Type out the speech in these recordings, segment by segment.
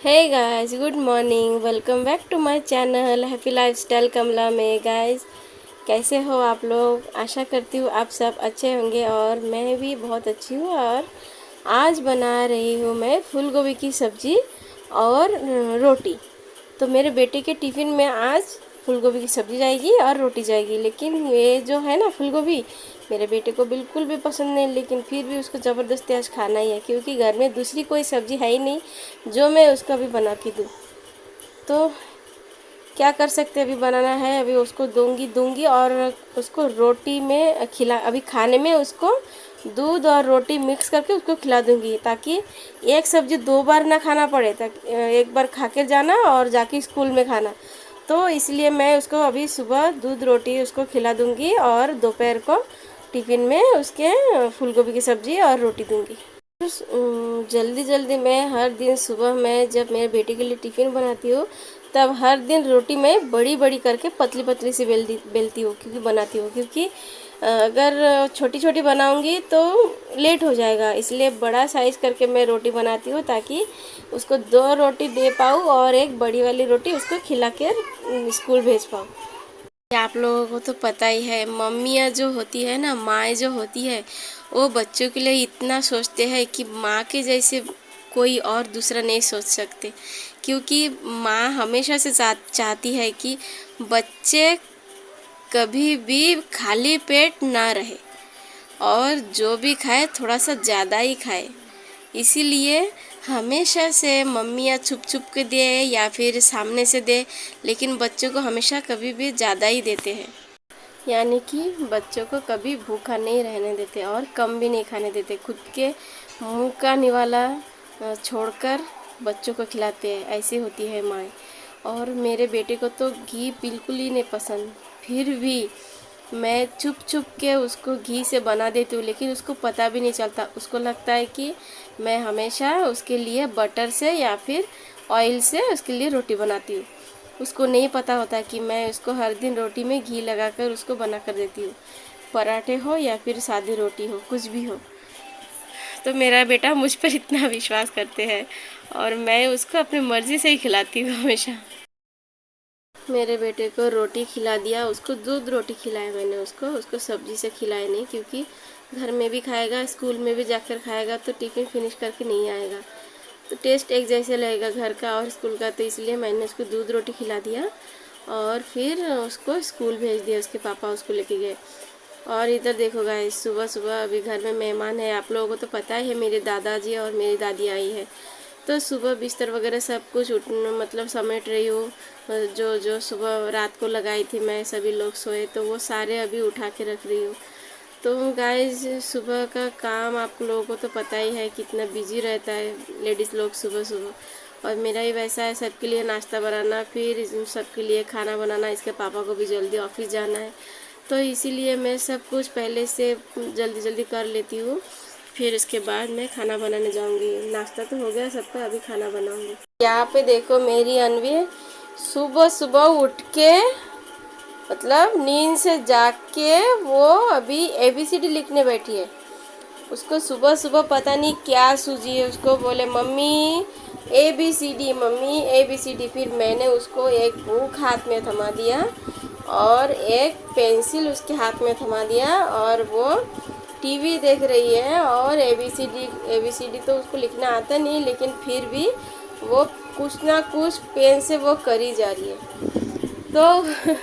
Hey guys, good morning. Welcome back to my channel happy lifestyle Kamla में। Guys, कैसे हो आप लोग? आशा करती हूँ आप सब अच्छे होंगे और मैं भी बहुत अच्छी हूँ। और आज बना रही हूँ मैं फूल गोभी की सब्ज़ी और रोटी। तो मेरे बेटे के टिफ़िन में आज फूल गोभी की सब्ज़ी जाएगी और रोटी जाएगी। लेकिन ये जो है ना फूल गोभी, मेरे बेटे को बिल्कुल भी पसंद नहीं, लेकिन फिर भी उसको ज़बरदस्ती आज खाना ही है, क्योंकि घर में दूसरी कोई सब्ज़ी है ही नहीं जो मैं उसका भी बना के दूँ। तो क्या कर सकते हैं, अभी बनाना है, अभी उसको दूंगी और उसको रोटी में खिला, अभी खाने में उसको दूध और रोटी मिक्स करके उसको खिला दूंगी, ताकि एक सब्ज़ी दो बार ना खाना पड़े, ताकि एक बार खा के जाना और जाके स्कूल में खाना। तो इसलिए मैं उसको अभी सुबह दूध रोटी उसको खिला दूंगी और दोपहर को टिफ़िन में उसके फूल गोभी की सब्ज़ी और रोटी दूंगी। जल्दी जल्दी मैं हर दिन सुबह मैं जब मेरे बेटे के लिए टिफ़िन बनाती हूँ, तब हर दिन रोटी मैं बड़ी बड़ी करके पतली पतली सी बेलती हूँ, क्योंकि बनाती हूँ, क्योंकि अगर छोटी छोटी बनाऊँगी तो लेट हो जाएगा। इसलिए बड़ा साइज़ करके मैं रोटी बनाती हूँ, ताकि उसको दो रोटी दे पाऊँ और एक बड़ी वाली रोटी उसको खिला कर स्कूल भेज पाऊँ। आप लोगों को तो पता ही है, मम्मियाँ जो होती है ना, माएँ जो होती है, वो बच्चों के लिए इतना सोचते हैं कि माँ के जैसे कोई और दूसरा नहीं सोच सकते। क्योंकि माँ हमेशा से चाहती है कि बच्चे कभी भी खाली पेट ना रहे और जो भी खाए थोड़ा सा ज़्यादा ही खाए। इसीलिए हमेशा से मम्मियाँ छुप छुप के दे या फिर सामने से दे, लेकिन बच्चों को हमेशा कभी भी ज़्यादा ही देते हैं। यानी कि बच्चों को कभी भूखा नहीं रहने देते और कम भी नहीं खाने देते। खुद के मुंह का निवाला छोड़कर बच्चों को खिलाते हैं। ऐसी होती है माँ। और मेरे बेटे को तो घी बिल्कुल ही नहीं पसंद, फिर भी मैं छुप छुप के उसको घी से बना देती हूँ, लेकिन उसको पता भी नहीं चलता। उसको लगता है कि मैं हमेशा उसके लिए बटर से या फिर ऑयल से उसके लिए रोटी बनाती हूँ। उसको नहीं पता होता कि मैं उसको हर दिन रोटी में घी लगाकर उसको बना कर देती हूँ, पराठे हो या फिर सादी रोटी हो, कुछ भी हो। तो मेरा बेटा मुझ पर इतना विश्वास करते हैं और मैं उसको अपनी मर्ज़ी से ही खिलाती हूँ हमेशा। मेरे बेटे को रोटी खिला दिया, उसको दूध रोटी खिलाया मैंने, उसको सब्जी से खिलाया नहीं, क्योंकि घर में भी खाएगा, स्कूल में भी जाकर खाएगा तो टिफ़िन फिनिश करके नहीं आएगा, तो टेस्ट एक जैसे लगेगा घर का और स्कूल का। तो इसलिए मैंने उसको दूध रोटी खिला दिया और फिर उसको स्कूल भेज दिया। उसके पापा उसको लेके गए। और इधर देखो गाइस, सुबह सुबह अभी घर में मेहमान है। आप लोगों को तो पता ही है, मेरे दादाजी और मेरी दादी आई है। तो सुबह बिस्तर वगैरह सब कुछ मतलब समेट रही हूँ। जो जो सुबह रात को लगाई थी मैं, सभी लोग सोए तो वो सारे अभी उठा के रख रही हूँ। तो गाइस, सुबह का काम आप लोगों को तो पता ही है कितना बिजी रहता है लेडीज़ लोग सुबह सुबह। और मेरा ही वैसा है, सबके लिए नाश्ता बनाना, फिर सबके लिए खाना बनाना। इसके पापा को भी जल्दी ऑफिस जाना है, तो इसीलिए मैं सब कुछ पहले से जल्दी जल्दी कर लेती हूँ। फिर उसके बाद मैं खाना बनाने जाऊँगी। नाश्ता तो हो गया सबका, अभी खाना बनाऊँगी। यहाँ पे देखो मेरी अनवी सुबह सुबह उठ के, मतलब नींद से जाग के, वो अभी ABCD लिखने बैठी है। उसको सुबह सुबह पता नहीं क्या सूझी है, उसको बोले मम्मी ABCD, मम्मी ABCD। फिर मैंने उसको एक बुक हाथ में थमा दिया और एक पेंसिल उसके हाथ में थमा दिया, और वो टीवी देख रही है। और ABCD तो उसको लिखना आता नहीं, लेकिन फिर भी वो कुछ ना कुछ पेन से वो करी जा रही है। तो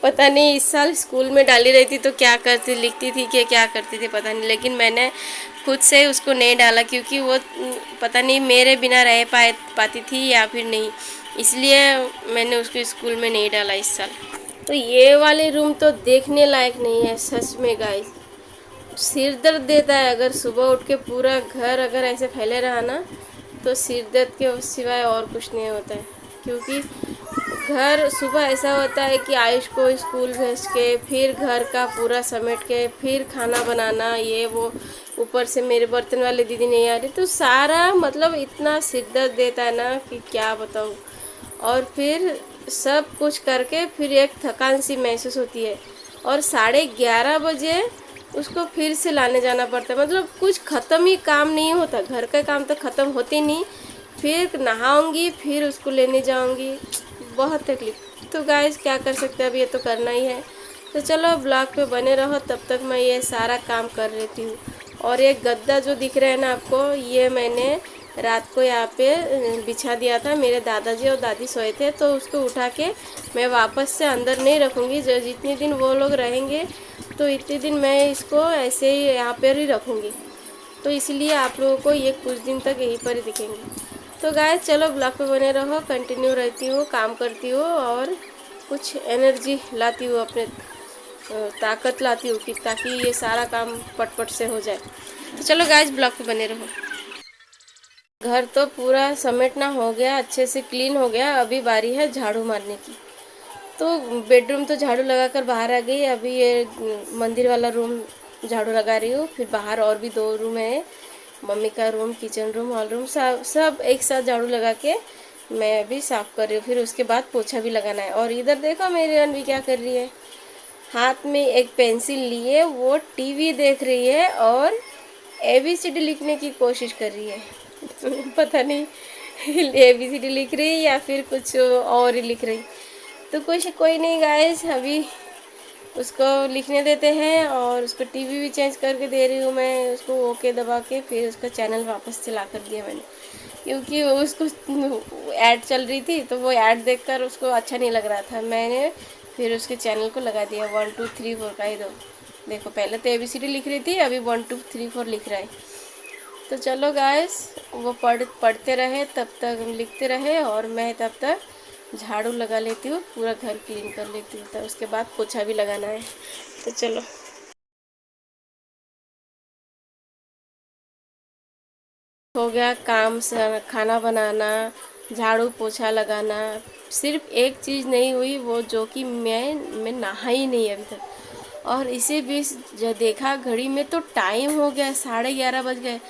पता नहीं इस साल स्कूल में डाली रहती तो क्या करती, लिखती थी कि क्या करती थी पता नहीं, लेकिन मैंने खुद से उसको नहीं डाला, क्योंकि वो पता नहीं मेरे बिना रह पाती थी या फिर नहीं, इसलिए मैंने उसको स्कूल में नहीं डाला इस साल। तो ये वाले रूम तो देखने लायक नहीं है सच में गाइस। सिर दर्द देता है अगर सुबह उठ के पूरा घर अगर ऐसे फैले रहा ना, तो सिर दर्द के सिवाय और कुछ नहीं होता है। क्योंकि घर सुबह ऐसा होता है कि आयुष को स्कूल भेज के, फिर घर का पूरा समेट के, फिर खाना बनाना, ये वो, ऊपर से मेरे बर्तन वाले दीदी नहीं आ रही, तो सारा मतलब इतना सिर दर्द देता है ना कि क्या बताऊँ। और फिर सब कुछ करके फिर एक थकान सी महसूस होती है, और 11:30 बजे उसको फिर से लाने जाना पड़ता है। मतलब कुछ ख़त्म ही काम नहीं होता, घर का काम तो ख़त्म होते नहीं फिर नहाऊंगी, फिर उसको लेने जाऊंगी, बहुत तकलीफ। तो गाइस क्या कर सकते हैं, अब ये तो करना ही है। तो चलो ब्लॉग पे बने रहो, तब तक मैं ये सारा काम कर लेती हूँ। और ये गद्दा जो दिख रहा है ना आपको, ये मैंने रात को यहाँ पे बिछा दिया था। मेरे दादाजी और दादी सोए थे, तो उसको उठा के मैं वापस से अंदर नहीं रखूँगी। जो जितने दिन वो लोग रहेंगे तो इतने दिन मैं इसको ऐसे ही यहाँ पर ही रखूँगी। तो इसलिए आप लोगों को ये कुछ दिन तक यहीं पर ही दिखेंगे। तो गाइस चलो ब्लॉग पे बने रहो, कंटिन्यू रहती हूँ, काम करती हूँ और कुछ एनर्जी लाती हूँ, अपने ताकत लाती हूँ कि ताकि ये सारा काम पटपट से हो जाए। तो चलो गाइस ब्लॉग पे बने रहो। घर तो पूरा समेटना हो गया, अच्छे से क्लीन हो गया। अभी बारी है झाड़ू मारने की। तो बेडरूम तो झाड़ू लगाकर बाहर आ गई। अभी ये मंदिर वाला रूम झाड़ू लगा रही हूँ। फिर बाहर और भी 2 रूम है, मम्मी का room, kitchen room, hall room, सब एक साथ झाड़ू लगा के मैं अभी साफ़ कर रही हूँ। फिर उसके बाद पोछा भी लगाना है। और इधर देखो मेरी अनवी क्या कर रही है, हाथ में एक पेंसिल लिए वो टीवी देख रही है और ABCD लिखने की कोशिश कर रही है। पता नहीं ABCD लिख रही है या फिर कुछ और ही लिख रही। तो कुछ कोई नहीं गाइस, अभी उसको लिखने देते हैं और उसको टीवी भी चेंज करके दे रही हूँ मैं। उसको ओके दबा के फिर उसका चैनल वापस से ला कर दिया मैंने, क्योंकि उसको ऐड चल रही थी तो वो ऐड देखकर उसको अच्छा नहीं लग रहा था। मैंने फिर उसके चैनल को लगा दिया 1 2 3 4 का ही दो। देखो पहले तो ABCD लिख रही थी, अभी 1 2 3 4 लिख रहा है। तो चलो गाइस वो पढ़ते रहे, तब तक लिखते रहे और मैं तब तक झाड़ू लगा लेती हूँ, पूरा घर क्लीन कर लेती हूँ। तो उसके बाद पोछा भी लगाना है। तो चलो हो गया काम से, खाना बनाना, झाड़ू पोछा लगाना। सिर्फ एक चीज़ नहीं हुई, वो जो कि मैं नहा ही नहीं अभी तक। और इसी बीच जो देखा घड़ी में तो टाइम हो गया, 11:30 बज गए।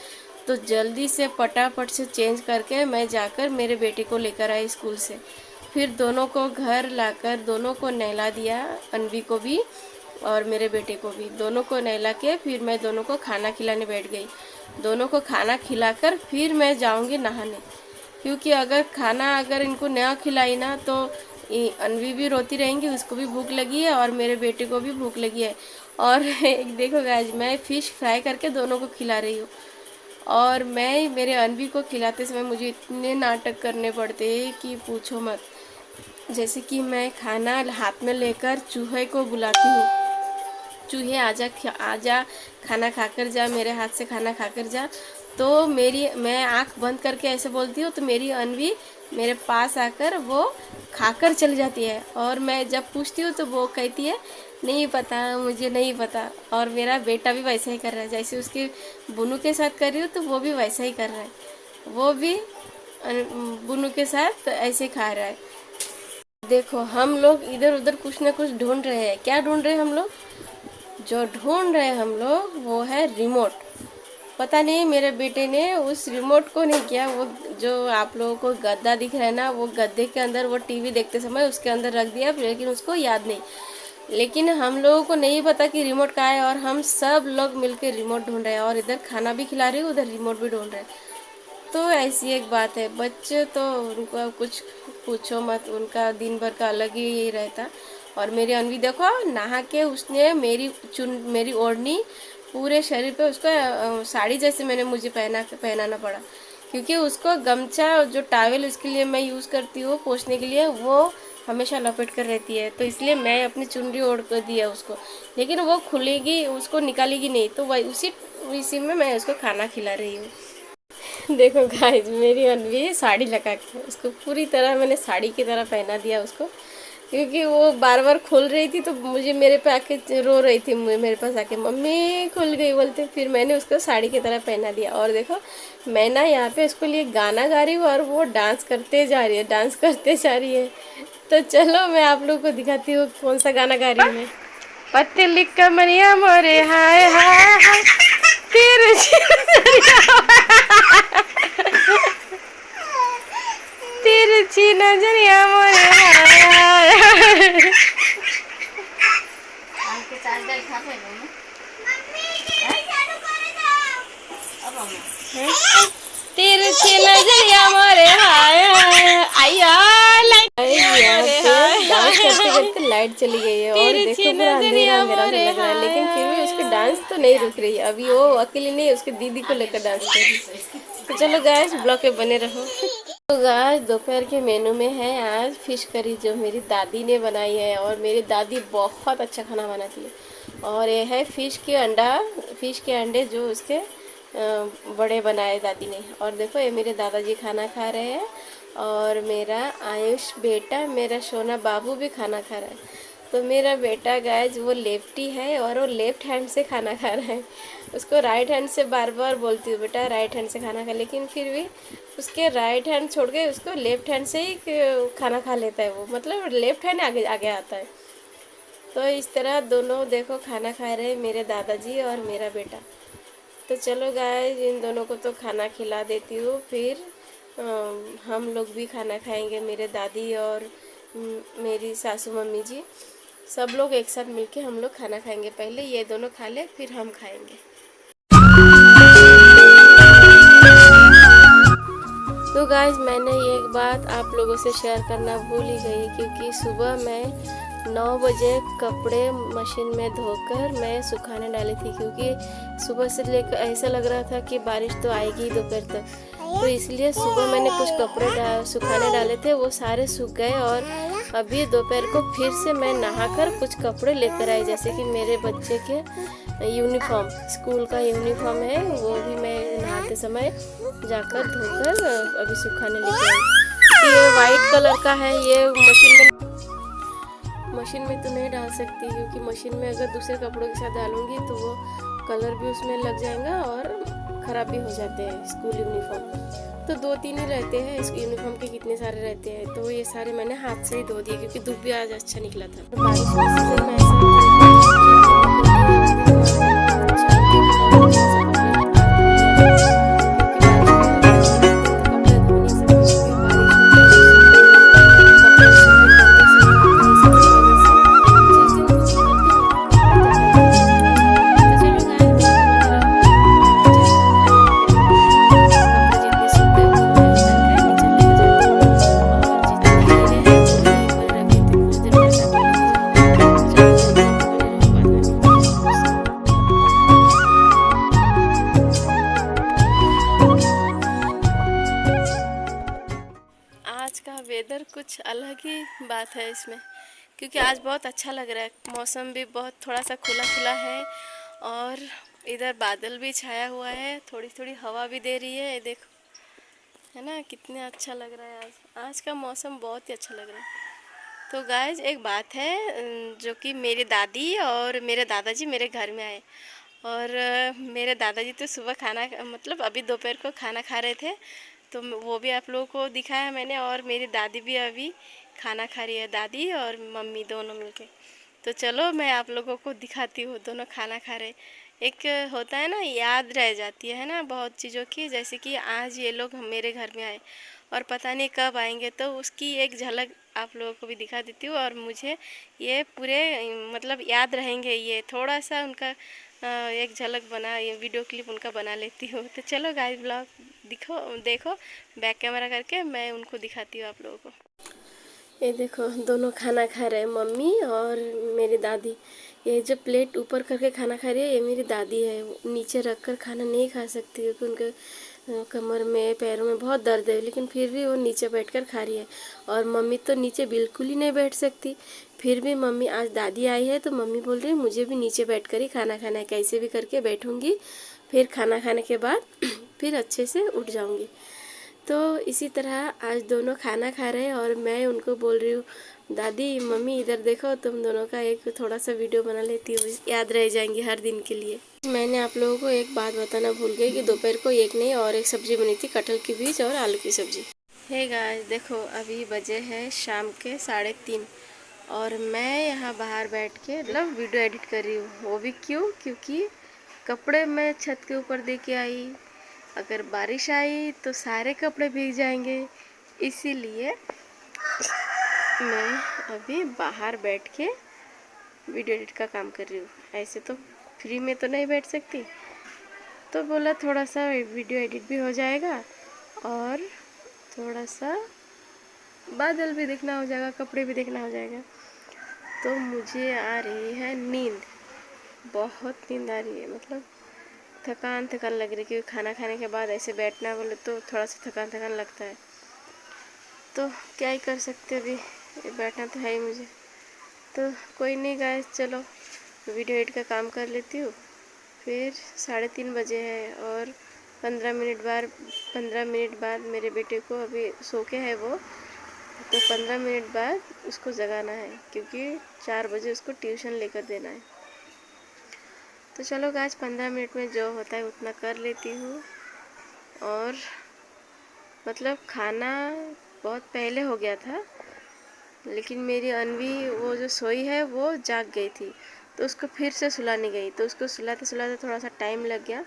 तो जल्दी से फटाफट से चेंज करके मैं जाकर मेरे बेटे को लेकर आई स्कूल से। फिर दोनों को घर लाकर दोनों को नहला दिया, अनवी को भी और मेरे बेटे को भी। दोनों को नहला के फिर मैं दोनों को खाना खिलाने बैठ गई। दोनों को खाना खिलाकर फिर मैं जाऊंगी नहाने, क्योंकि अगर इनको न खिलाई ना तो अनवी भी रोती रहेंगी, उसको भी भूख लगी है और मेरे बेटे को भी भूख लगी है। और एक देखो गाइस, मैं फ़िश फ्राई करके दोनों को खिला रही हूँ। और मैं मेरे अनवी को खिलाते समय मुझे इतने नाटक करने पड़ते हैं कि पूछो मत। जैसे कि मैं खाना हाथ में लेकर चूहे को बुलाती हूँ, चूहे आजा आजा, खाना खाकर जा, मेरे हाथ से खाना खाकर जा। तो मैं आंख बंद करके ऐसे बोलती हूँ तो मेरी अनवी मेरे पास आकर वो खाकर चली जाती है। और मैं जब पूछती हूँ तो वो कहती है नहीं पता, मुझे नहीं पता। और मेरा बेटा भी वैसा ही कर रहा है, जैसे उसके बुनू के साथ कर रही हूँ तो वो भी वैसा ही कर रहा है। वो भी बुनू के साथ ऐसे खा रहा है। देखो हम लोग इधर उधर कुछ ना कुछ ढूंढ रहे हैं। क्या ढूंढ रहे हैं हम लोग? जो ढूंढ रहे हैं हम लोग वो है रिमोट। पता नहीं मेरे बेटे ने उस रिमोट को नहीं किया, वो जो आप लोगों को गद्दा दिख रहा है ना, वो गद्दे के अंदर वो टीवी देखते समय उसके अंदर रख दिया, लेकिन उसको याद नहीं। लेकिन हम लोगों को नहीं पता कि रिमोट कहाँ है, और हम सब लोग मिलकर रिमोट ढूंढ रहे हैं। और इधर खाना भी खिला रही हूँ, उधर रिमोट भी ढूंढ रहे हैं। तो ऐसी एक बात है, बच्चे तो उनका कुछ पूछो मत, उनका दिन भर का अलग ही रहता। और मेरी अनवी देखो नहा के उसने मेरी ओढ़नी पूरे शरीर पे उसको साड़ी जैसे मुझे पहनाना पड़ा, क्योंकि उसको गमछा जो टावल उसके लिए मैं यूज़ करती हूँ पोंछने के लिए, वो हमेशा लपेट कर रहती है। तो इसलिए मैं अपनी चुनरी ओढ़ कर दिया उसको, लेकिन वो खुलेगी, उसको निकालेगी नहीं। तो वही उसी में मैं उसको खाना खिला रही हूँ। देखो गाइस मेरी अनवी साड़ी लगा के, उसको पूरी तरह मैंने साड़ी की तरह पहना दिया उसको, क्योंकि वो बार बार खोल रही थी तो मुझे मेरे पे आके रो रही थी, मेरे पास आके मम्मी खुल गई बोलते। फिर मैंने उसको साड़ी की तरह पहना दिया। और देखो मैं ना यहाँ पे उसको लिए गाना गा रही हूँ और वो डांस करते जा रही है, डांस करते जा रही है। तो चलो मैं आप लोगों को दिखाती हूँ कौन सा गाना गा रही हूँ मैं। पतली कमरिया मोरे हाय हाय हाय, तेरे तिरछी नजरिया मोरे हाय हाय। तिरछी नजरिया मोरे हाय आया लाइट यहाँ पे डांस करते करते लाइट चली गई है और देखो पूरा अंधेरा अंधेरा सा लग रहा है, लेकिन फिर भी उसकी डांस तो नहीं रुक रही है। अभी वो अकेली नहीं, उसकी दीदी को लेकर डांस कर रही है। तो चलो गाइस ब्लॉग पे बने रहो। तो गाइस दोपहर के मेनू में है आज फिश करी, जो मेरी दादी ने बनाई है, और मेरी दादी बहुत अच्छा खाना बनाती है। और ये है फिश के अंडे जो उसके बड़े बनाए दादी ने। और देखो ये मेरे दादाजी खाना खा रहे हैं और मेरा आयुष बेटा, मेरा सोना बाबू भी खाना खा रहा है। तो मेरा बेटा गाइस वो लेफ्टी है और वो लेफ्ट हैंड से खाना खा रहा है। उसको राइट हैंड से बार बार बोलती हूँ बेटा राइट हैंड से खाना खा, लेकिन फिर भी उसके राइट हैंड छोड़ के उसको लेफ्ट हैंड से ही खाना खा लेता है वो, मतलब लेफ्ट हैंड आगे आगे आता है। तो इस तरह दोनों देखो खाना खा रहे हैं मेरे दादाजी और मेरा बेटा। तो चलो गाइस इन दोनों को तो खाना खिला देती हूँ, फिर हम लोग भी खाना खाएंगे, मेरे दादी और मेरी सासू मम्मी जी सब लोग एक साथ मिलके हम लोग खाना खाएंगे। पहले ये दोनों खा ले फिर हम खाएंगे। तो गाइस मैंने ये एक बात आप लोगों से शेयर करना भूल ही गई, क्योंकि सुबह मैं 9 बजे कपड़े मशीन में धोकर मैं सुखाने डाली थी, क्योंकि सुबह से लेकर ऐसा लग रहा था कि बारिश तो आएगी दोपहर तक। तो इसलिए सुबह मैंने कुछ कपड़े सुखाने डाले थे, वो सारे सूख गए। और अभी दोपहर को फिर से मैं नहाकर कुछ कपड़े लेकर आई, जैसे कि मेरे बच्चे के यूनिफॉर्म, स्कूल का यूनिफॉर्म है, वो भी मैं नहाते समय जाकर धोकर अभी सुखाने लेके आई। ये वाइट कलर का है, ये मशीन में तो नहीं डाल सकती, क्योंकि मशीन में अगर दूसरे कपड़ों के साथ डालूंगी तो वो कलर भी उसमें लग जाएगा और ख़राब भी हो जाते हैं स्कूल यूनिफॉर्म। तो 2-3 ही रहते हैं, इस यूनिफॉर्म के कितने सारे रहते हैं। तो ये सारे मैंने हाथ से ही धो दिए, क्योंकि धूप भी आज अच्छा निकला था। बारिश के सीजन में ऐसा वेदर कुछ अलग ही बात है इसमें, क्योंकि आज बहुत अच्छा लग रहा है, मौसम भी बहुत थोड़ा सा खुला खुला है और इधर बादल भी छाया हुआ है, थोड़ी थोड़ी हवा भी दे रही है, देखो है ना कितना अच्छा लग रहा है। आज का मौसम बहुत ही अच्छा लग रहा है। तो गाइज एक बात है, जो कि मेरी दादी और मेरे दादाजी मेरे घर में आए, और मेरे दादाजी तो सुबह खाना मतलब अभी दोपहर को खाना खा रहे थे, तो वो भी आप लोगों को दिखाया मैंने। और मेरी दादी भी अभी खाना खा रही है, दादी और मम्मी दोनों मिलके। तो चलो मैं आप लोगों को दिखाती हूँ, दोनों खाना खा रहे। एक होता है ना, याद रह जाती है ना बहुत चीज़ों की, जैसे कि आज ये लोग मेरे घर में आए और पता नहीं कब आएंगे, तो उसकी एक झलक आप लोगों को भी दिखा देती हूँ। और मुझे ये पूरे मतलब याद रहेंगे, ये थोड़ा सा उनका एक झलक बना, ये वीडियो क्लिप उनका बना लेती हूँ। तो चलो गाइस ब्लॉग देखो बैक कैमरा करके मैं उनको दिखाती हूँ आप लोगों को। ये देखो दोनों खाना खा रहे हैं, मम्मी और मेरी दादी। ये जो प्लेट ऊपर करके खाना खा रही है ये मेरी दादी है, नीचे रख कर खाना नहीं खा सकती, क्योंकि उनके कमर में पैरों में बहुत दर्द है, लेकिन फिर भी वो नीचे बैठकर खा रही है। और मम्मी तो नीचे बिल्कुल ही नहीं बैठ सकती, फिर भी मम्मी, आज दादी आई है तो मम्मी बोल रही है मुझे भी नीचे बैठकर ही खाना खाना है, कैसे भी करके बैठूंगी, फिर खाना खाने के बाद फिर अच्छे से उठ जाऊंगी। तो इसी तरह आज दोनों खाना खा रहे हैं और मैं उनको बोल रही हूँ दादी मम्मी इधर देखो, तुम दोनों का एक थोड़ा सा वीडियो बना लेती हूँ, याद रह जाएंगी हर दिन के लिए। मैंने आप लोगों को एक बात बताना भूल गई कि दोपहर को एक नहीं और एक सब्जी बनी थी, कटहल की बीज और आलू की सब्जी। हे गाइस देखो अभी बजे हैं शाम के 3:30 और मैं यहाँ बाहर बैठ के मतलब वीडियो एडिट कर रही हूँ। वो भी क्यों? क्योंकि कपड़े मैं छत के ऊपर दे के आई, अगर बारिश आई तो सारे कपड़े भीग जाएंगे, इसीलिए मैं अभी बाहर बैठ के वीडियो एडिट का काम कर रही हूँ। ऐसे तो फ्री में तो नहीं बैठ सकती, तो बोला थोड़ा सा वीडियो एडिट भी हो जाएगा और थोड़ा सा बादल भी देखना हो जाएगा, कपड़े भी देखना हो जाएगा। तो मुझे आ रही है नींद, बहुत नींद आ रही है, मतलब थकान थकान लग रही है, क्योंकि खाना खाने के बाद ऐसे बैठना बोले तो थोड़ा सा थकान थकान लगता है। तो क्या ही कर सकते, अभी बैठना तो है ही मुझे। तो कोई नहीं गाइस, चलो वीडियो एडिट का काम कर लेती हूँ। फिर 3:30 बजे है और 15 मिनट बाद मेरे बेटे को, अभी सो के है वो, तो 15 मिनट बाद उसको जगाना है, क्योंकि 4 बजे उसको ट्यूशन लेकर देना है। तो चलो गाइस, 15 मिनट में जो होता है उतना कर लेती हूँ। और मतलब खाना बहुत पहले हो गया था, लेकिन मेरी अनवी वो जो सोई है वो जाग गई थी, तो उसको फिर से सुलाने गई। तो उसको सुलाते सुलाते थोड़ा सा टाइम लग गया।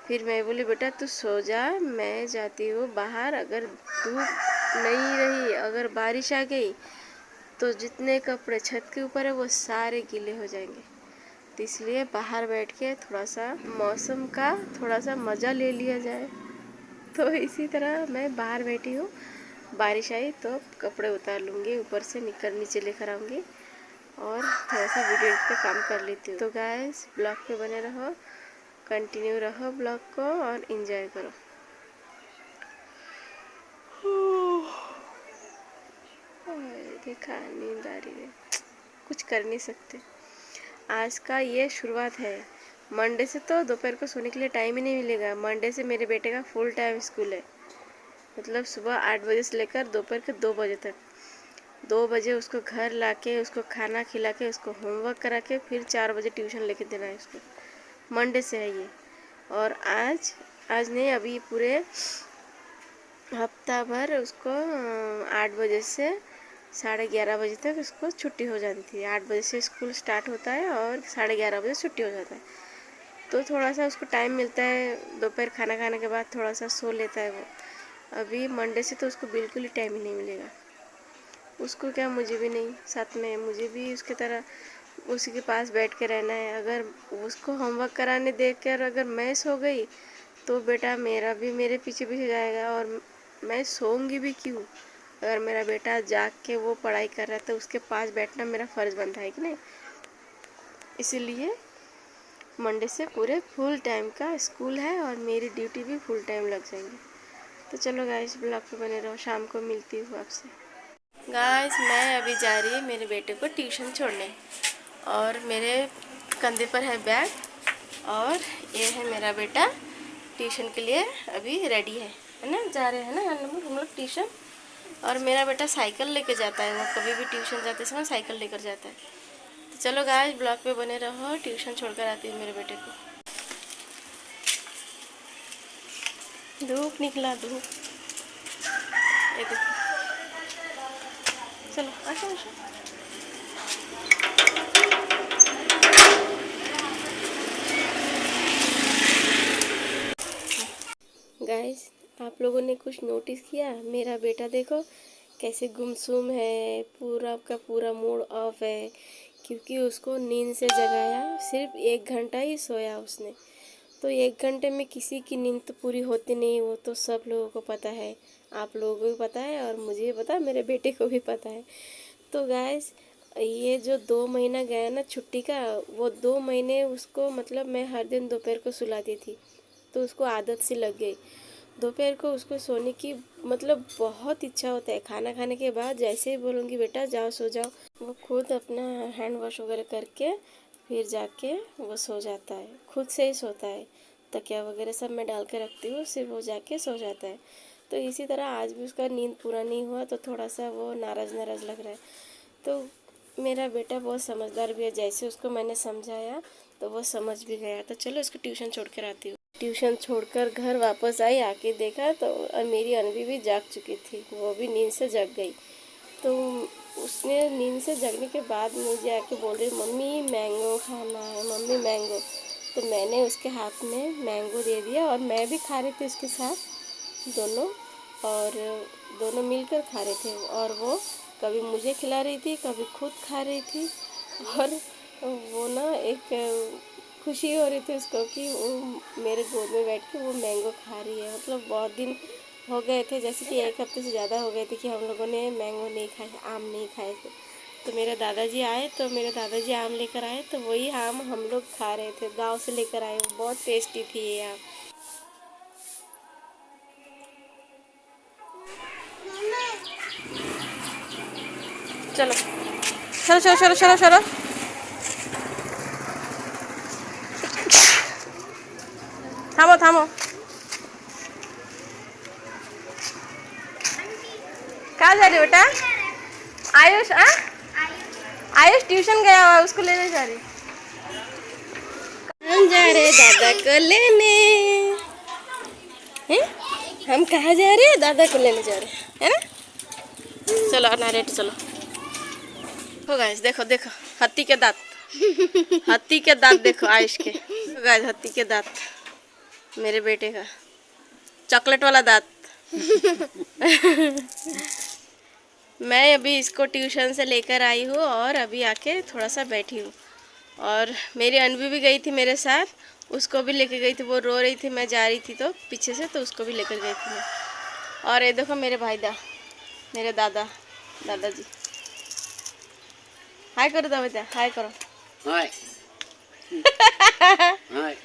फिर मैं बोली बेटा तू सो जा, मैं जाती हूँ बाहर। अगर धूप नहीं रही, अगर बारिश आ गई, तो जितने कपड़े छत के ऊपर है वो सारे गीले हो जाएंगे। तो इसलिए बाहर बैठ के थोड़ा सा मौसम का थोड़ा सा मज़ा ले लिया जाए। तो इसी तरह मैं बाहर बैठी हूँ, बारिश आई तो कपड़े उतार लूँगी, ऊपर से निकल नीचे लेकर आऊँगी और थोड़ा सा वीडियो एडिट का काम कर लेती हूँ। तो गाइस, ब्लॉग पे बने रहो, कंटिन्यू रहो ब्लॉग को और इन्जॉय करो। देखा, नींद आ रही है, कुछ कर नहीं सकते। आज का ये शुरुआत है। मंडे से तो दोपहर को सोने के लिए टाइम ही नहीं मिलेगा। मंडे से मेरे बेटे का फुल टाइम स्कूल है, मतलब सुबह 8 बजे से लेकर दोपहर के 2 बजे तक। 2 बजे उसको घर लाके, उसको खाना खिला के, उसको होमवर्क करा के, फिर 4 बजे ट्यूशन लेके देना है उसको। मंडे से है ये। और आज आज नहीं, अभी पूरे हफ्ता भर उसको 8 बजे से 11:30 बजे तक उसको छुट्टी हो जाती है। 8 बजे से स्कूल स्टार्ट होता है और 11:30 बजे छुट्टी हो जाता है। तो थोड़ा सा उसको टाइम मिलता है, दोपहर खाना खाने के बाद थोड़ा सा सो लेता है वो। अभी मंडे से तो उसको बिल्कुल ही टाइम ही नहीं मिलेगा। उसको क्या, मुझे भी नहीं, साथ में मुझे भी उसकी तरह उसी के पास बैठ के रहना है। अगर उसको होमवर्क कराने देकर अगर मैं सो गई, तो बेटा मेरा भी मेरे पीछे पीछे जाएगा, और मैं सोऊंगी भी क्यों? अगर मेरा बेटा जाग के वो पढ़ाई कर रहा है, तो उसके पास बैठना मेरा फ़र्ज़ बनता है कि नहीं। इसीलिए मंडे से पूरे फुल टाइम का स्कूल है और मेरी ड्यूटी भी फुल टाइम लग जाएंगी। तो चलो गाइस, ब्लॉग पे बने रहो, शाम को मिलती हूँ आपसे। गाइस, मैं अभी जा रही है मेरे बेटे को ट्यूशन छोड़ने, और मेरे कंधे पर है बैग, और ये है मेरा बेटा ट्यूशन के लिए अभी रेडी है ना, जा रहे हैं ना हम लोग ट्यूशन। और मेरा बेटा साइकिल लेके जाता है, वो कभी भी ट्यूशन जाते समय साइकिल लेकर जाता है। तो चलो गाइस, ब्लॉग पे बने रहो, ट्यूशन छोड़कर आती हूँ मेरे बेटे को। धूप निकला, धूप, ये देखो। चलो आशा आशा। गाइस, आप लोगों ने कुछ नोटिस किया? मेरा बेटा देखो कैसे गुमसुम है, पूरा का पूरा मूड ऑफ है, क्योंकि उसको नींद से जगाया, सिर्फ 1 घंटा ही सोया उसने। तो 1 घंटे में किसी की नींद तो पूरी होती नहीं, वो तो सब लोगों को पता है, आप लोगों को भी पता है और मुझे भी पता है, मेरे बेटे को भी पता है। तो गाइस, ये जो 2 महीना गया ना छुट्टी का, वो 2 महीने उसको, मतलब मैं हर दिन दोपहर को सुलाती थी, तो उसको आदत सी लग गई। दोपहर को उसको सोने की मतलब बहुत इच्छा होता है। खाना खाने के बाद जैसे ही बोलूँगी बेटा जाओ सो जाओ, वो खुद अपना हैंड वॉश वगैरह करके फिर जाके वो सो जाता है, खुद से ही सोता है। तकिया वगैरह सब मैं डाल के रखती हूँ, सिर्फ वो जाके सो जाता है। तो इसी तरह आज भी उसका नींद पूरा नहीं हुआ, तो थोड़ा सा वो नाराज़ नाराज़ लग रहा है। तो मेरा बेटा बहुत समझदार भी है, जैसे उसको मैंने समझाया तो वो समझ भी गया। तो चलो इसको ट्यूशन छोड़ कर आती हूँ। ट्यूशन छोड़कर घर वापस आई, आके देखा तो मेरी अनवी भी जाग चुकी थी, वो भी नींद से जग गई। तो उसने नींद से जगने के बाद मुझे आके बोल रही मम्मी मैंगो खाना है, मम्मी मैंगो। तो मैंने उसके हाथ में मैंगो दे दिया, और मैं भी खा रही थी उसके साथ, दोनों, और दोनों मिलकर खा रहे थे। और वो कभी मुझे खिला रही थी, कभी खुद खा रही थी, और वो ना एक खुशी हो रही थी उसको कि वो मेरे गोद में बैठ के वो मैंगो खा रही है। मतलब बहुत दिन हो गए थे, जैसे कि 1 हफ्ते से ज़्यादा हो गए थे कि हम लोगों ने मैंगो नहीं खाए, आम नहीं खाए थे। तो मेरे दादाजी आए, तो मेरे दादाजी आम लेकर आए, तो वही आम हम लोग खा रहे थे, गांव से लेकर आए, बहुत टेस्टी थी ये आम। चलो चलो चलो चलो चलो चलो, थामो थामो। कहाँ जा रही हो बेटा? आयुष, आयुष ट्यूशन गया हुआ, उसको लेने जा रही। हम जा रहे दादा को लेने हैं। हम कहाँ जा रहे हैं? दादा को लेने जा रहे हैं, है ना? चलो नारेट चलो। हो गाइस, देखो देखो हाथी के दांत, हाथी के दांत देखो आयुष के। गाइस हाथी के दांत, मेरे बेटे का चॉकलेट वाला दांत। मैं अभी इसको ट्यूशन से लेकर आई हूँ और अभी आके थोड़ा सा बैठी हूँ। और मेरी अनवी भी गई थी मेरे साथ, उसको भी लेकर गई थी, वो रो रही थी, मैं जा रही थी तो पीछे से, तो उसको भी लेकर गई थी मैं। और ये देखो मेरे मेरे दादाजी। हाय करो दो बेटा, हाय करो। हाय। हाय।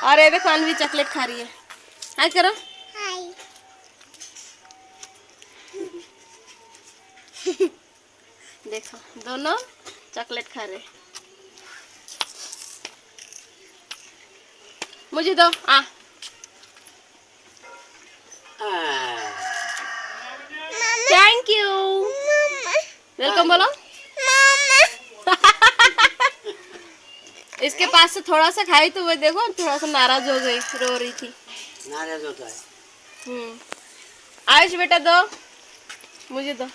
और ये देखो अनवी चॉकलेट खा रही है, हाय करो। हाय। देखो दोनों चॉकलेट खा रहे। मुझे दो। थैंक यू, वेलकम बोलो। इसके पास से थोड़ा सा खाई तो वो देखो थोड़ा सा नाराज हो गई, रो रही थी। नाराज होता है। आयुष बेटा दो, मुझे दो।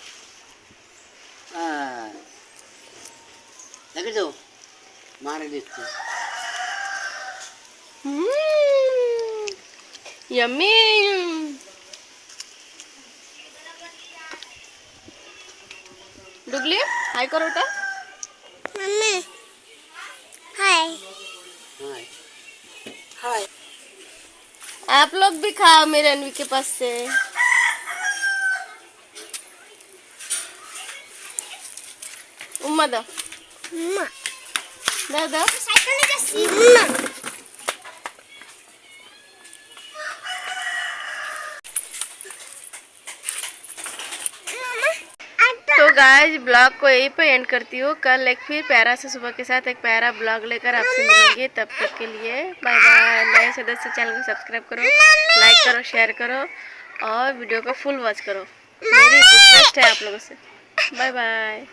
लगे दो, मार देते। यम्मी। डुगली हाय करो बेटा। मम्मी हाय। हाय हाय। आप लोग भी खाओ मेरे अनवी के पास से। उम्मा दो, दो दो। तो गाइस ब्लॉग को यहीं पे एंड करती हूँ। कल एक फिर प्यारा से सुबह के साथ एक प्यारा ब्लॉग लेकर आपसे मिलेंगे। तब तक के लिए बाय बाय। नए सदस्य चैनल को सब्सक्राइब करो, लाइक करो, शेयर करो और वीडियो को फुल वॉच करो, मेरी रिक्वेस्ट है आप लोगों से। Bye bye.